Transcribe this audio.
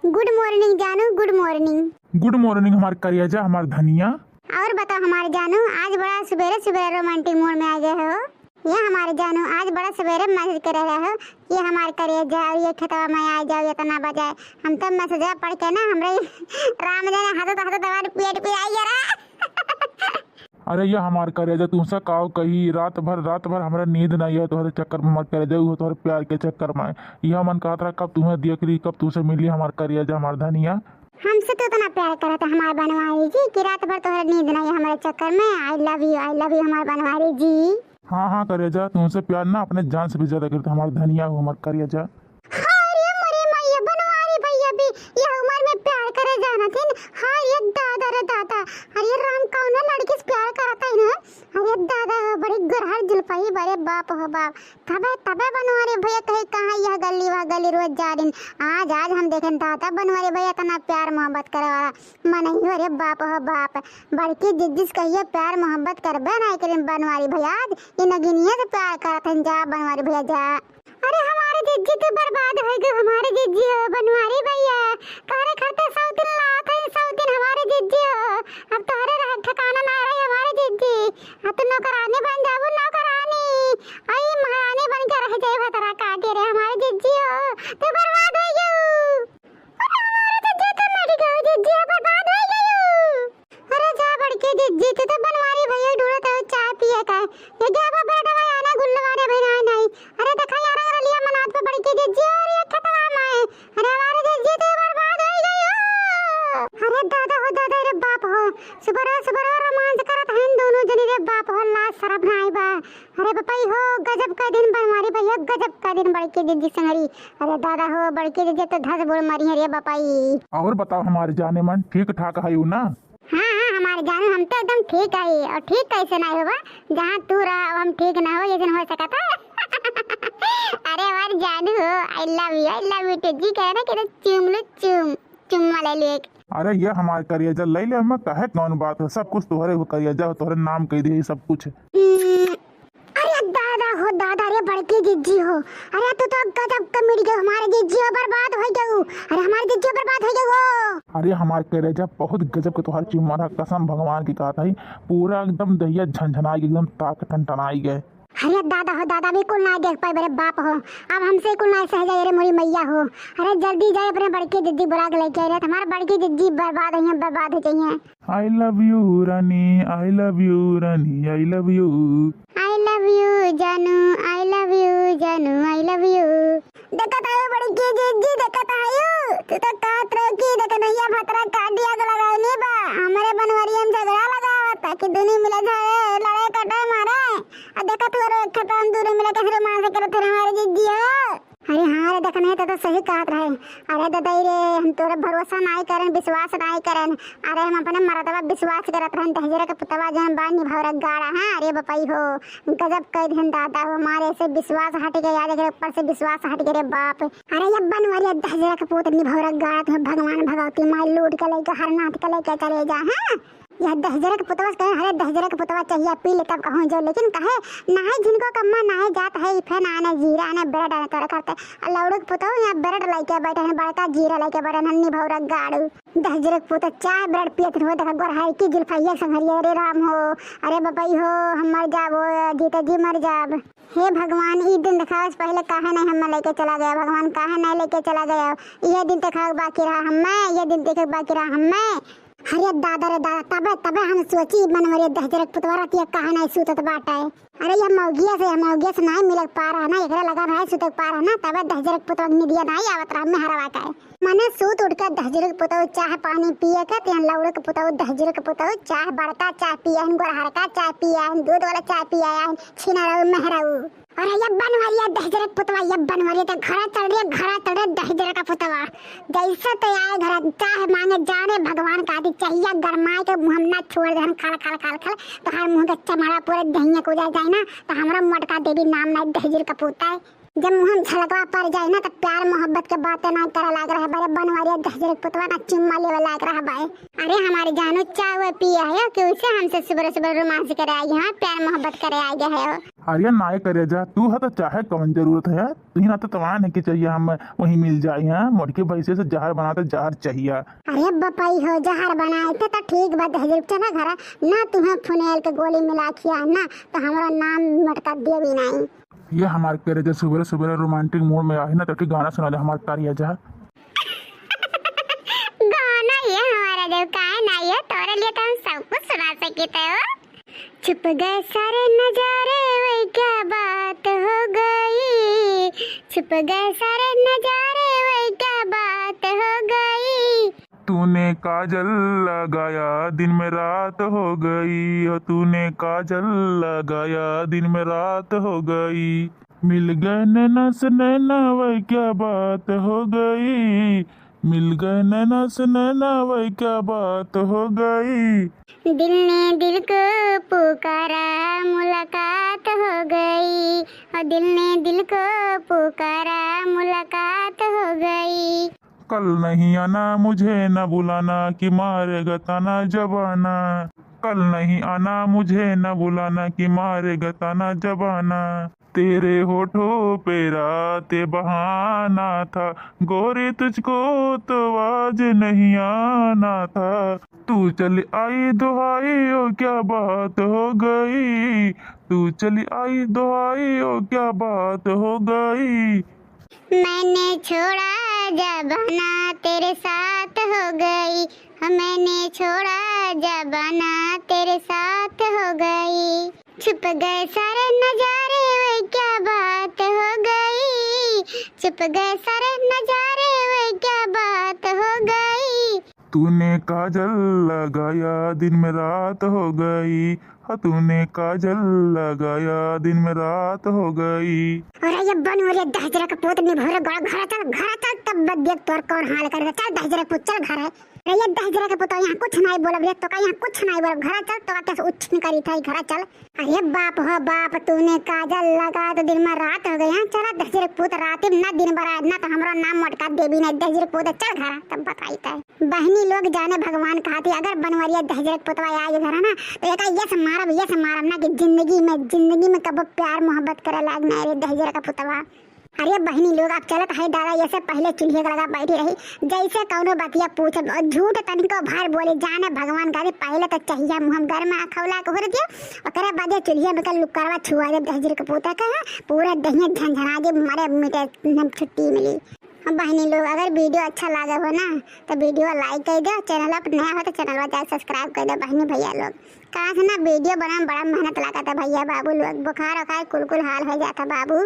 Good morning जानू, good morning. Good morning हमारे करिया हमारे धनिया। और बताओ हमारे जानू, आज बड़ा सवेरे सवेरे रोमांटिक मूड में आ गए हो। ये हमारे जानू आज बड़ा सवेरे मैसेज कर रहे हो कि हमारे करिया ये खेतवा में आ जाओ, ये तो ना बजाए। हम तो मैसेज पढ़ के ना हमरे राम जाने हाथों हमारे पेट पे आई जरा। अरे ये हमारे करिया तुमसे काओ कही रात भर हमारा नींद नहीं है तुम्हारे चक्कर में। मत करे जाओ तुम्हारे प्यार के चक्कर में। यह मन कहा था कब तुम्हें देख ली, कब तुमसे मिली हमारे करिया हमारे धनिया। हमसे तो इतना प्यार करा था हमारे बनवारी जी कि रात भर तुम्हारी नींद नहीं है हमारे चक्कर में। आई लव यू हमारे बनवारी जी। हाँ करिया तुमसे प्यार ना अपने जान से भी ज्यादा करते हमारे धनिया हो हमारे करिया। अरे राम कौन लड़की से प्यार करता है ना। अरे दादा बड़ी गरहर जुल्फी बड़े बाप हो बाप। तबे बनवारी भैया कहे कहाँ यह गली वह गली रोज जा रही। आज हम देखें दादा बनवारी भैया इतना प्यार मोहब्बत करे वाला मन ही। अरे बाप हो बाप, बड़की जिस कहिए प्यार मोहब्बत करबे नहीं करें बनवारी भैया। आज ये नगिनिया से प्यार करते हैं। जा बनवारी भैया जा। अरे हमारे जिज्जी तो बर्बाद हो गए। हमारे जिज्जी हो बनवारी भैया करे खाते 100 दिन लात है 100 दिन हमारे जिज्जी हो। अब तो हरे रह ठिकाना ना रही हमारे जिज्जी। अब तो नौकरानी बन जाओ नौकरानी। आई महारानी बन के रह जाए भतरा काटे रे हमारे जिज्जी हो तो बर्बाद हो गए। अरे हमारे जिज्जी तो मर गए, जिज्जी बर्बाद हो गए। अरे जा बड़के जिज्जी तो बनवारी भैया ढूंढते हो चाय पिए का। ये क्या बेटा भाई आना गुल्लवारे भाई नहीं। अरे देखा यार लिया मनात पे बड़की जिज्जी और ये खतरा में। अरे हमारे जिज्जी तो बर्बाद हो गई हो। अरे दादा हो दादा रे बाप हो सुबर रोमांच करत हैं दोनों जनी रे बाप हो लाश शराब नाई बा। अरे बपाई हो गजब का दिन बनवारी भैया गजब का दिन बड़की जिज्जी संगरी। अरे दादा हो बड़की जिज्जी तो धस बोल मरी है रे बपाई। और बताओ हमारे जाने मन ठीक ठाक है ना। हाँ हमारे जानू हम तो एकदम ठीक है। और ठीक कैसे नहीं होगा जहाँ तू रहा हम ठीक ना हो ये दिन हो सका था। अरे हमारे जानू हो आई लव यू टिज्जी कह रहे कि चुम लो चुम्मा ले लो एक। अरे ये हमारे करिया ले ले हम कहे कौन बात है। सब कुछ तुम्हारे करिया तोहरे नाम कह दे सब कुछ। अरे दादा हो दादा रे बड़की जिज्जी हो। अरे तू तो गजब का मिल गई हमारे जिज्जी हो बर्बाद हो गई। अरे हमारे जिज्जी बर्बाद हो गई। अरे हमारे करिया बहुत गजब के तुम्हारे चुम्मा कसम भगवान की कहा था पूरा एकदम दहिया झंझनाई एकदम ताक टनटनाई गए। अरे दादा हो दादा भी कुल ना देख पाए बड़े बाप हो। अब हमसे कुल ना सह जाए रे मोरी मैया हो। अरे जल्दी जाए अपने बड़की जिज्जी बुला के लेके आ। हमारे बड़की जिज्जी बर्बाद हो जाइए। I love you Rani I love you Rani I love you जानू आई लव यू। देखता है बड़की जिज्जी देखता है तू तो काट रही की देख नैया भतरा काट दिया तो लगाओ नहीं बा। हमारे बनवारी हम झगड़ा लगावा ताकि दोनों मिले जाए लड़ाई कटाई मारे। अब देखा तू रे खत्म दूर मिला के रोमांस करे थे हमारे जिज्जी हो। अरे हाँ रे देखने तो सही कहत रहे। अरे दादा रे हम तोरे भरोसा नहीं करें विश्वास नहीं करें। अरे हम अपने मरदवा विश्वास करत रहन दहजरा के पुतवा जन बानी भौरा गाड़ा। हाँ अरे बपाई हो गजब कह दिन दादा हो हमारे से विश्वास हट गया याद के ऊपर से विश्वास हट गया रे बाप। अरे ये बनवारी दहजरा के पुत निभौरा गाड़ा तो भगवान भगवती माई लूट के लेके हर नाथ के लेके चले जा। हाँ यह दहजरा के पुतवा कहे हरे दहजरा के पुतवा चाहिए पी ले तब कहूँ जो। लेकिन कहे नहे जिनको कम्मा नहे जात है फैन आने जीरा आने ब्रेड आने कर करते लौड़ू के पुतवा यहाँ ब्रेड लेके बैठे हैं बड़का जीरा लेके बैठे नन्नी भौरा गाड़ू। दहजरा के पुतवा चाय ब्रेड पियत हो देखा गोरहाई की जुल्फैया संघरिया रे राम हो। अरे बपाई हो हम मर जाब जीते जी मर जाब। हे भगवान ये दिन दिखावे से पहले काहे नहीं हम लेके चला गया। भगवान काहे नहीं लेके चला गया। ये दिन देखा बाकी रहा हमें ये दिन देखे बाकी रहा हमें। अरे दादा रे दादा तबे हम सोची बनवरी दहजरक पुतवा रतिया काहे नहीं सुतत बाटे। अरे ये मौगिया से नहीं मिल पा रहा ना एकरा लगा रहा सुतत पा रहा ना तबे दहजरक पुतवा निदिया नहीं आवत रहा में हरवा का। मने सूत उठ के दहजरक पुतवा चाय पानी पिए के तेन लौड़ के पुतवा दहजरक पुतवा चाय बड़का चाय पिए गोरहर का चाय पिए दूध वाला चाय पिए छिना रहू मेहराऊ। अरे ये बनवारी दहजरा पुतवा ये बनवारी तो घरा चढ़ रही दहजरा का पुतवा जैसे तो आए घर चाहे मांगे जाने भगवान का दी चाहिए गरमाए के मुँह ना छोड़ दे खाल तो हर मुँह के चमाड़ा पूरे दहिया को जाए ना तो हमारा मटका देवी नाम ना दहजर का पुता है। जब मुँह झलकवा पड़ जाए ना तो प्यार मोहब्बत के बातें ना करा लाग रहा है। बड़े बनवारी दहजर पुतवा ना चुम्मा लेवे लाग रहा भाई। अरे हमारे जानू चाय पिया है कि उसे हमसे सुबह रोमांस करे आई है प्यार मोहब्बत करे आई है। अरे नाय करे जा तू है तो चाहे कौन जरूरत है तुही ना तो तवान है कि चाहिए हम वहीं मिल जाए हैं मोटके पैसे से जहर बनाते जहर चाहिए। अरे बपाई हो जहर बनाए थे तो ठीक बात है चला घर ना तुम्हें फुनेल के गोली मिला खिया ना तो हमारा नाम मटका दे भी नहीं। ये हमारे करे जा सुबह सुबह रोमांटिक मूड में आई ना तो गाना सुना दे हमारे कारिया जा। गाना ये हमारा देव का है ना ये तोरे लिए तो हम सब कुछ सुना सकते हो। छुप गए सारे नजारे वही क्या बात हो गई, छुप गए सारे नजारे वही क्या बात हो गई। तूने काजल लगाया दिन में रात हो गई, और तूने काजल लगाया दिन में रात हो गई। मिल गए नैना से नैना वही क्या बात हो गई, मिल गए नैना से नैना वही क्या बात हो गई। दिल ने दिल को पुकारा मुलाकात हो गई, और दिल ने दिल को पुकारा मुलाकात हो गई। कल नहीं आना मुझे न बुलाना कि मारेगा ताना जबाना, कल नहीं आना मुझे न बुलाना कि मारेगा ताना जबाना। तेरे होठों पे राते बहाना था गोरी तुझको तो आज नहीं आना था। तू चली आई दुहाई ओ क्या बात हो गई, तू चली आई दुहाई ओ क्या बात हो गई। मैंने छोड़ा जबाना तेरे साथ हो गई, मैंने छोड़ा जबाना तेरे साथ हो गई। छुप गए सारे नजारे वे क्या बात हो गई, छुप गए सारे नजारे वे क्या बात हो गई। तूने काजल लगाया दिन में रात हो गई, हाँ तूने काजल लगाया दिन में रात हो गई। और ये बन हो रे दहजरा का पुत ने भोरे गड़ा घर चल तब देख तोर कौन हाल करेगा। चल दहजरा पुत चल घर है रे ये दहजरा का पुत यहाँ कुछ नहीं बोलब रे तो का यहाँ कुछ नहीं बोलब घर चल तो कैसे उच्च करी था घर चल। अरे बाप हो बाप तूने काजल लगा तो दिन में रात हो गई। यहाँ चला दहजरा पुत रात ना दिन भर ना तो हमारा नाम मटका देवी नहीं दहजरा पुत चल घर तब बताई था। बहनी लोग जाने भगवान कहती अगर बनवरिया दहजरा पुतवा आए घर ना तो एक ये से मारब ना कि जिंदगी में कब प्यार मोहब्बत करे लाग ना रे दहजरा का पुतवा। अरे बहनी लोग आप चलत है दादा ये से पहले चूल्हे लगा बैठी रही जैसे कौनो बतिया पूछे और झूठ तनिको भार बोले जाने भगवान का पहले तो चाहिए मुहम घर में खौला को हो दिया और करे बाजे चूल्हे में कल लुकरवा छुआ दे दहजर का पोता का पूरा दहिया झंझना दे मारे मिटे छुट्टी मिली। बहनी लोग अगर वीडियो अच्छा लगा हो ना तो वीडियो लाइक कर दो, चैनल पर नया हो तो चैनल पर सब्सक्राइब कर दो। बहनी भैया लोग कहाँ से ना वीडियो बनाने में बड़ा मेहनत लगा था भैया बाबू लोग बुखार कुल हाल हो जाता बाबू।